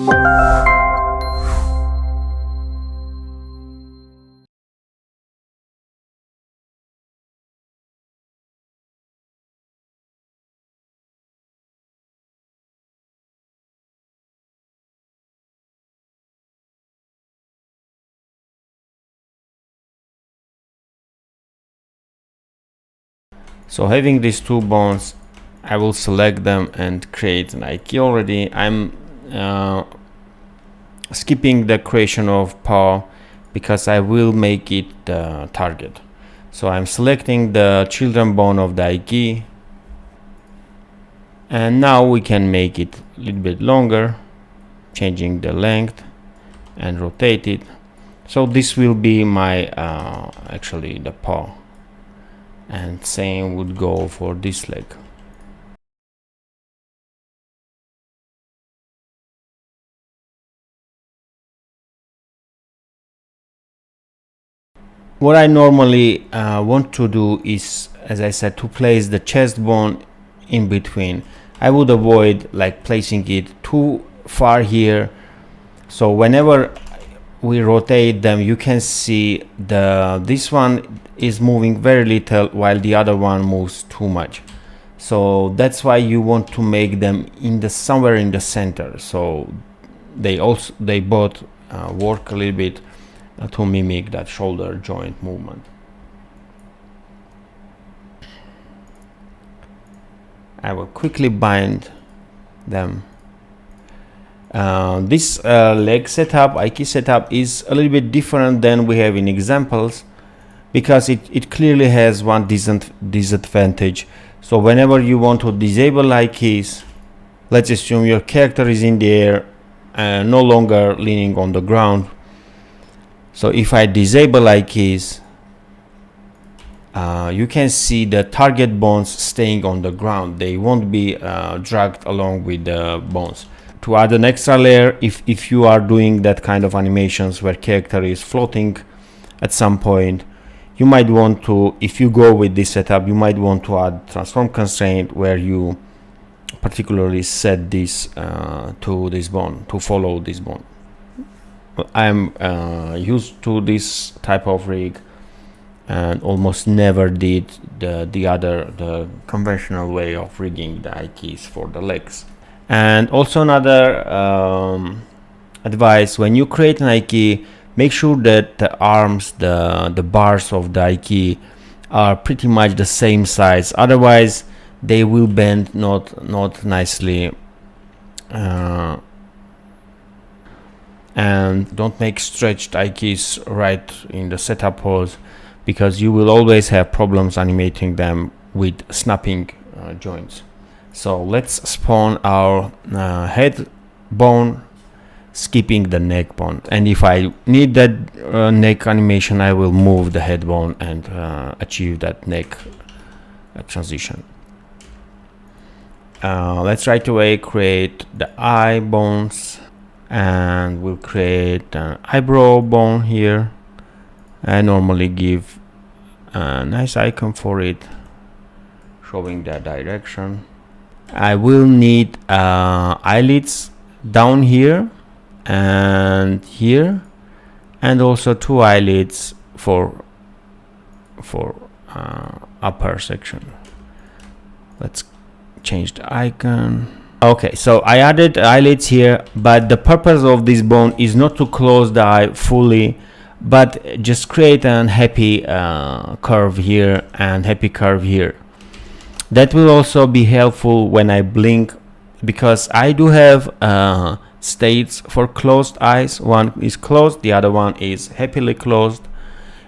So having these two bones, I will select them and create an eye key already. I'm skipping the creation of paw because I will make it the target. So I'm selecting the children bone of the eye key, and now we can make it a little bit longer, changing the length and rotate it. So this will be my actually the paw, and same would go for this leg. What I normally want to do is, as I said, to place the chest bone in between. I would avoid like placing it too far here, so whenever we rotate them, you can see this one is moving very little while the other one moves too much. So that's why you want to make them somewhere in the center, so they both work a little bit to mimic that shoulder joint movement. I will quickly bind them. This leg setup, eye key setup, is a little bit different than we have in examples, because it clearly has one disadvantage. So whenever you want to disable eye keys, let's assume your character is in the air and no longer leaning on the ground. So if I disable eye keys, you can see the target bones staying on the ground. They won't be dragged along with the bones. To add an extra layer, if you are doing that kind of animations where character is floating at some point, you might want to, if you go with this setup, you might want to add transform constraint where you particularly set this to this bone, to follow this bone. I'm used to this type of rig and almost never did the conventional way of rigging the eye keys for the legs. And also another advice: when you create an eye key, make sure that the arms, the bars of the eye key are pretty much the same size, otherwise they will bend not nicely. And don't make stretched eye keys right in the setup pose, because you will always have problems animating them with snapping joints. So let's spawn our head bone, skipping the neck bone, and if I need that neck animation, I will move the head bone and achieve that neck transition. Let's right away create the eye bones, and we'll create an eyebrow bone here. I normally give a nice icon for it, showing the direction. I will need eyelids down here and here, and also two eyelids for upper section. Let's change the icon. Okay, so I added eyelids here, but the purpose of this bone is not to close the eye fully, but just create an happy curve here and happy curve here. That will also be helpful when I blink, because I do have states for closed eyes. One is closed, the other one is happily closed,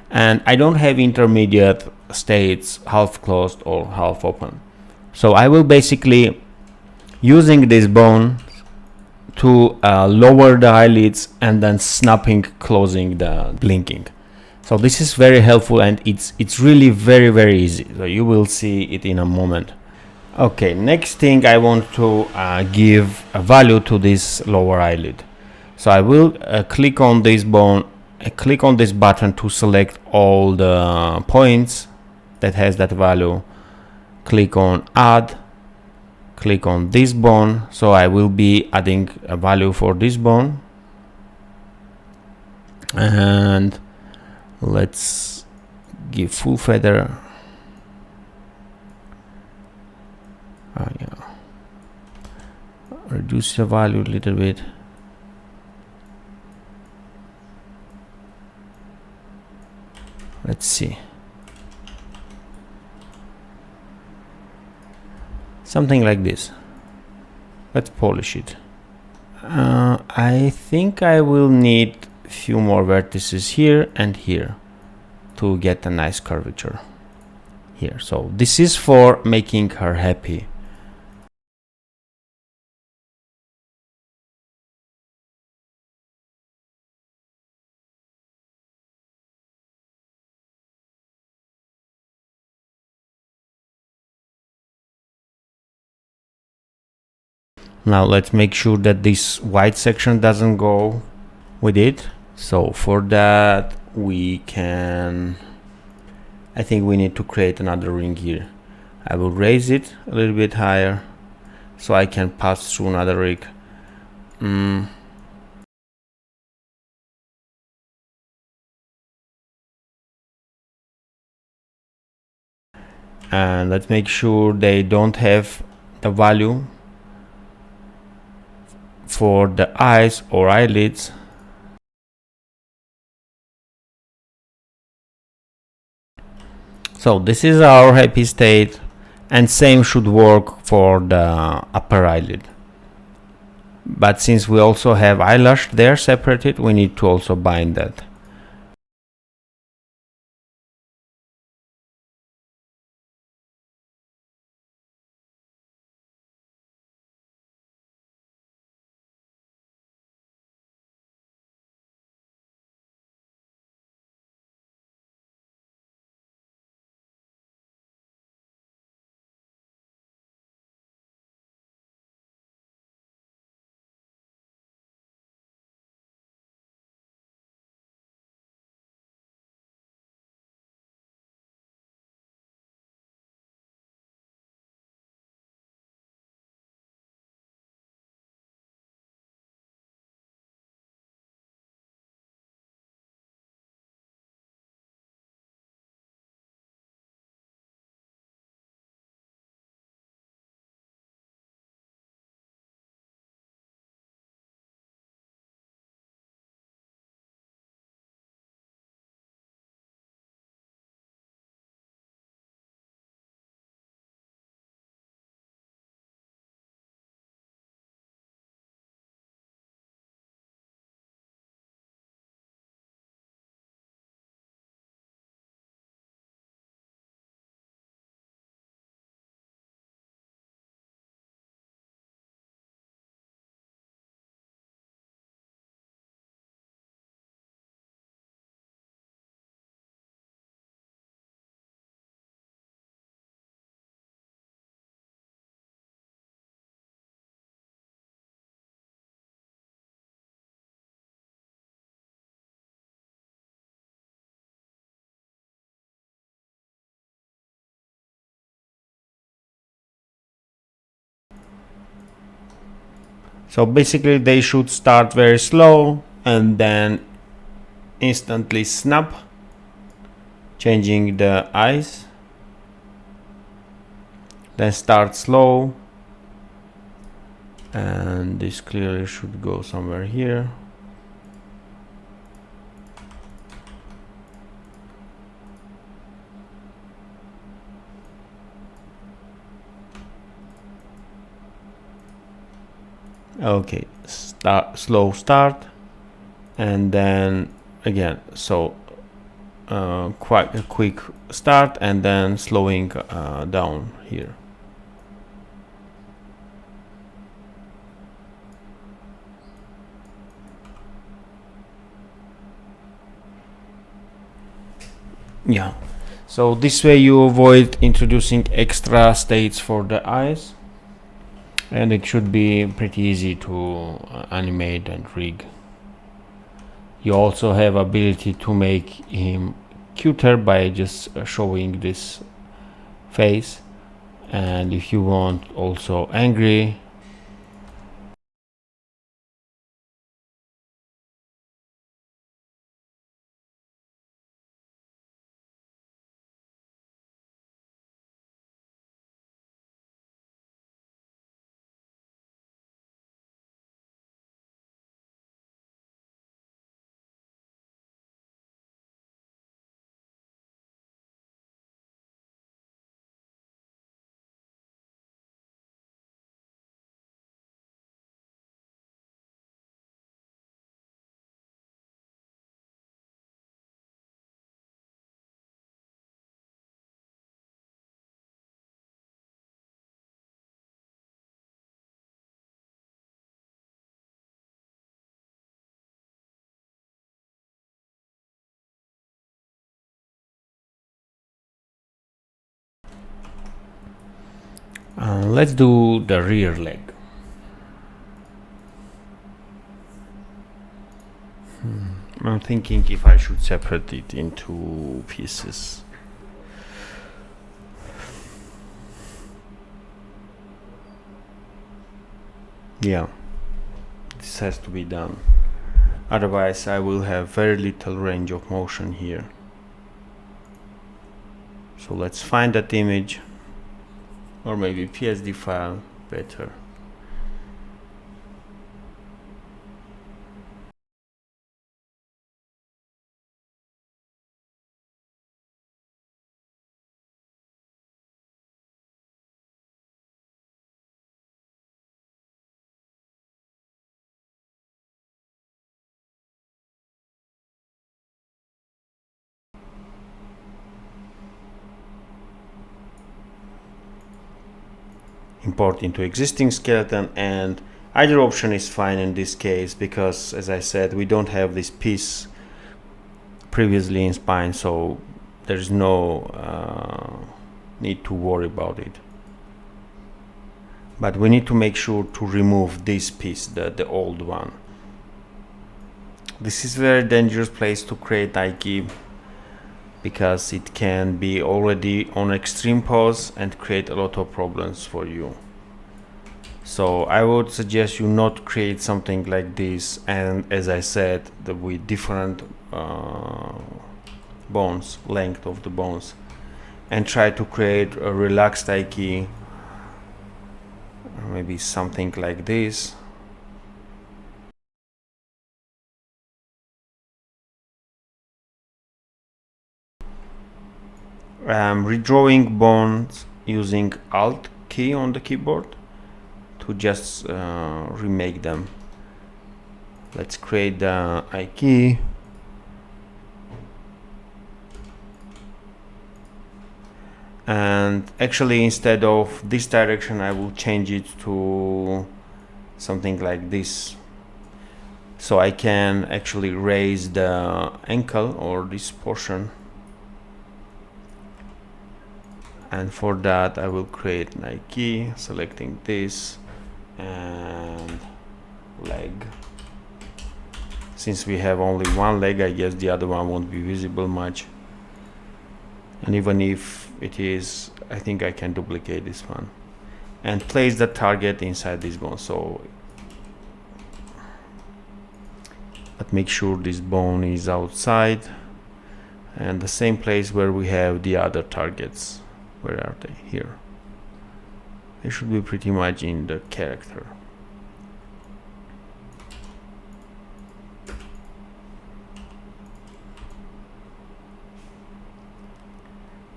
and I don't have intermediate states, half closed or half open. So I will basically using this bone to lower the eyelids and then snapping, closing the blinking. So this is very helpful, and it's really very easy. So you will see it in a moment. Okay, next thing, I want to give a value to this lower eyelid. So I will click on this bone, click on this button to select all the points that has that value. Click on add, click on this bone, so I will be adding a value for this bone, and let's give full feather. Yeah. Reduce the value a little bit. Let's see, something like this. Let's polish it. I think I will need a few more vertices here and here to get a nice curvature here. So this is for making her happy. Now let's make sure that this white section doesn't go with it. So for that we can, I think we need to create another ring here. I will raise it a little bit higher so I can pass through another ring. And let's make sure they don't have the value for the eyes or eyelids. So this is our happy state, and same should work for the upper eyelid. But since we also have eyelash there separated, we need to also bind that. So basically they should start very slow and then instantly snap, changing the eyes, then start slow, and this clearly should go somewhere here. Okay, slow start, and then again, so quite a quick start and then slowing down here. Yeah, so this way you avoid introducing extra states for the eyes, and it should be pretty easy to animate and rig. You also have ability to make him cuter by just showing this face, And if you want also angry, let's do the rear leg. I'm thinking if I should separate it into pieces. Yeah, this has to be done. Otherwise, I will have very little range of motion here. So let's find that image, or maybe PSD file better. Import into existing skeleton, and either option is fine in this case because, as I said, we don't have this piece previously in spine, so there's no need to worry about it. But we need to make sure to remove this piece, the old one. This is a very dangerous place to create IK because it can be already on extreme pose and create a lot of problems for you. So I would suggest you not create something like this, and as I said, with different bones, length of the bones, and try to create a relaxed IK, or maybe something like this. Redrawing bones using Alt key on the keyboard to just remake them. Let's create the IK. And actually, instead of this direction, I will change it to something like this. So I can actually raise the ankle or this portion. And for that I will create an IK, selecting this and leg. Since we have only one leg, I guess the other one won't be visible much. And even if it is, I think I can duplicate this one and place the target inside this bone. So, but make sure this bone is outside and the same place where we have the other targets. Where are they? Here. They should be pretty much in the character.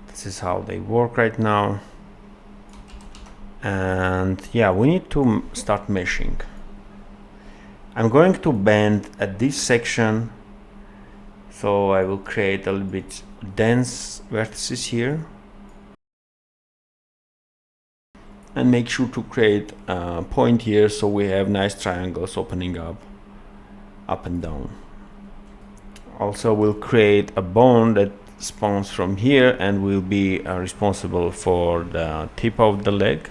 This is how they work right now. And yeah, we need to start meshing. I'm going to bend at this section, so I will create a little bit dense vertices here. And make sure to create a point here so we have nice triangles opening up and down. Also, we'll create a bone that spawns from here and will be responsible for the tip of the leg.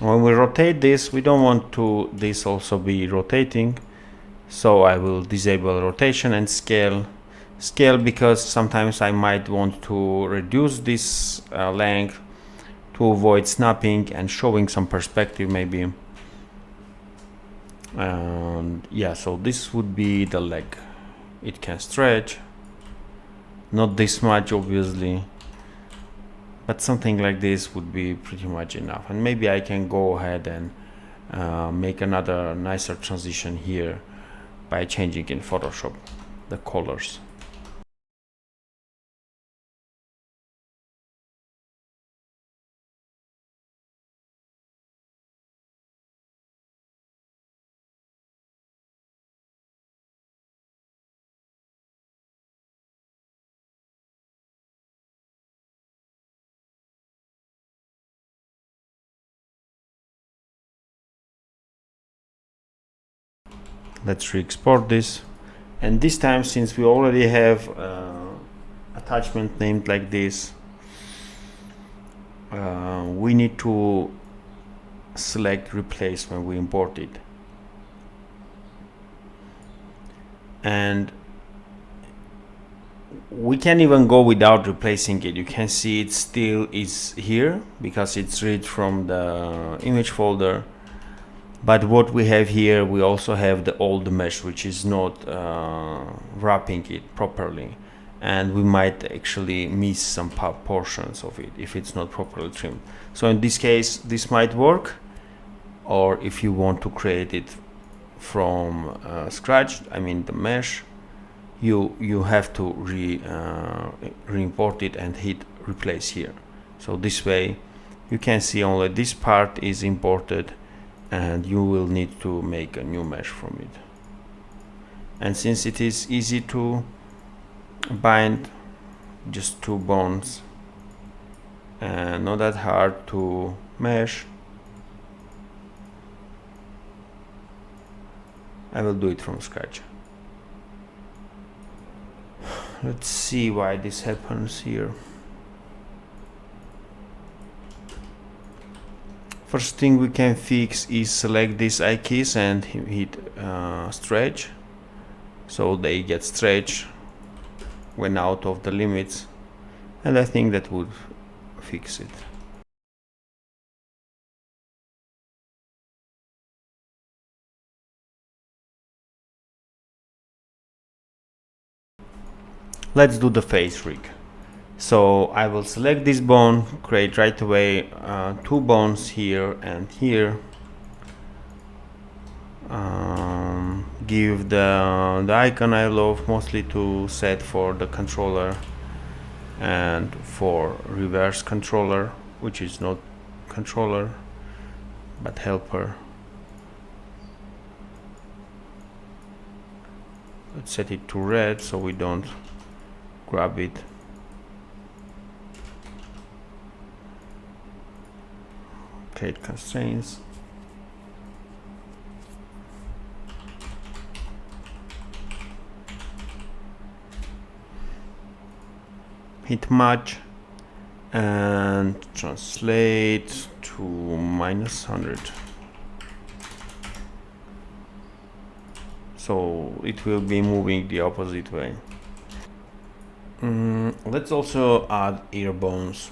When we rotate this, we don't want to this also be rotating, so I will disable rotation and scale because sometimes I might want to reduce this length to avoid snapping and showing some perspective maybe. And yeah, so this would be the leg. It can stretch, not this much obviously, but something like this would be pretty much enough. And maybe I can go ahead and make another nicer transition here by changing in Photoshop the colors. Let's re-export this, and this time, since we already have attachment named like this, we need to select replace when we import it. And we can even go without replacing it. You can see it still is here because it's read from the image folder. But what we have here, we also have the old mesh, which is not wrapping it properly. And we might actually miss some portions of it if it's not properly trimmed. So in this case, this might work. Or if you want to create it from scratch, I mean the mesh, you have to re-import it and hit replace here. So this way you can see only this part is imported, and you will need to make a new mesh from it. And since it is easy to bind, just 2 bones and not that hard to mesh, I will do it from scratch. Let's see why this happens here. First thing we can fix is select these eye keys and hit stretch, so they get stretched when out of the limits, and I think that would fix it. Let's do the face rig. So I will select this bone, create right away 2 bones here and here. Give the icon I love mostly to set for the controller and for reverse controller, which is not controller but helper. Let's set it to red so we don't grab it. Create constraints. Hit match and translate to -100. So it will be moving the opposite way. Let's also add ear bones.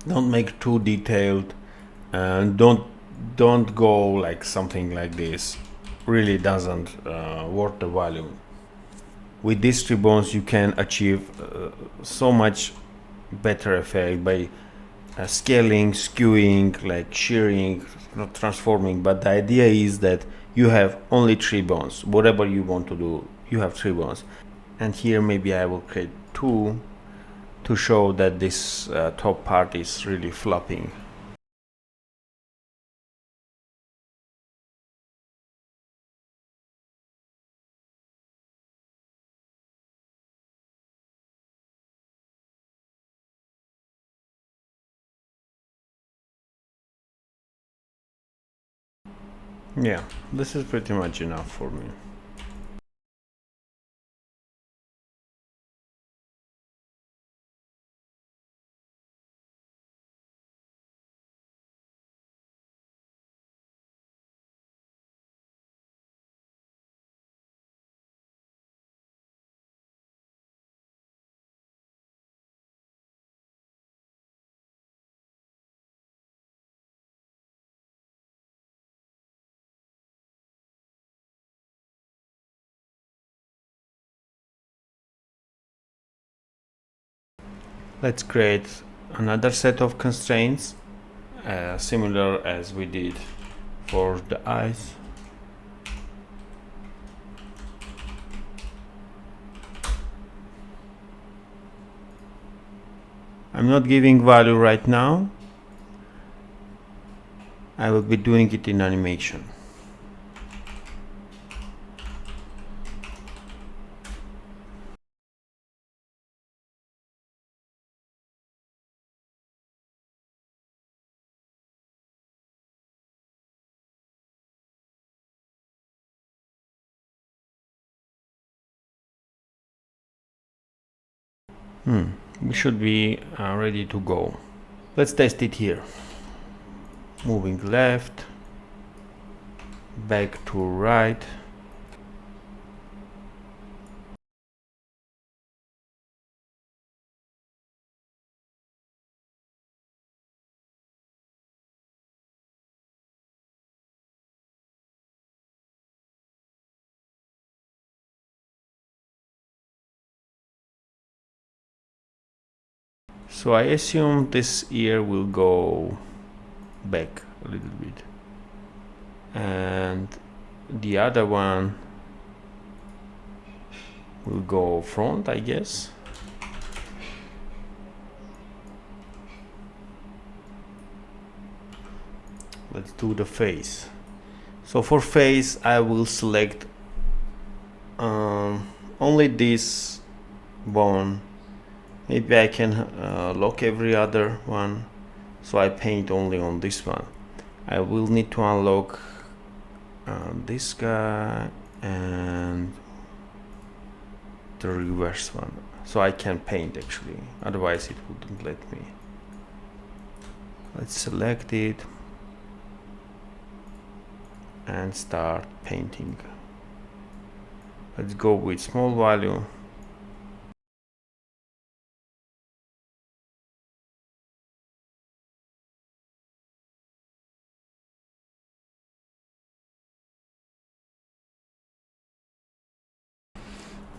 Don't make too detailed, and don't go like something like this. Really doesn't worth the value. With these 3 bones you can achieve so much better effect by scaling, skewing, like shearing, not transforming. But the idea is that you have only 3 bones. Whatever you want to do, you have 3 bones. And here maybe I will create 2 to show that this top part is really flopping. Yeah, this is pretty much enough for me. Let's create another set of constraints, similar as we did for the eyes. I'm not giving value right now. I will be doing it in animation. We should be ready to go. Let's test it here. Moving left, back to right. So I assume this ear will go back a little bit, and the other one will go front, I guess. Let's do the face. So for face, I will select only this bone. Maybe I can lock every other one, so I paint only on this one. I will need to unlock this guy and the reverse one, so I can paint actually, otherwise it wouldn't let me. Let's select it and start painting. Let's go with small value.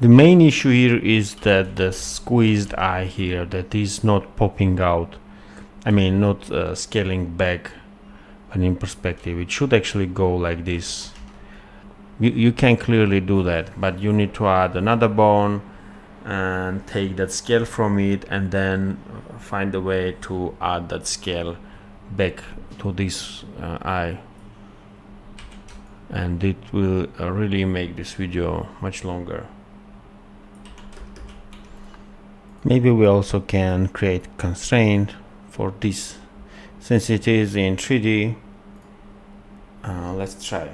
The main issue here is that the squeezed eye here, that is not popping out. I mean, not scaling back and in perspective. It should actually go like this. You can clearly do that, but you need to add another bone and take that scale from it, and then find a way to add that scale back to this eye. And it will really make this video much longer. Maybe we also can create constraint for this, since it is in 3D. Let's try.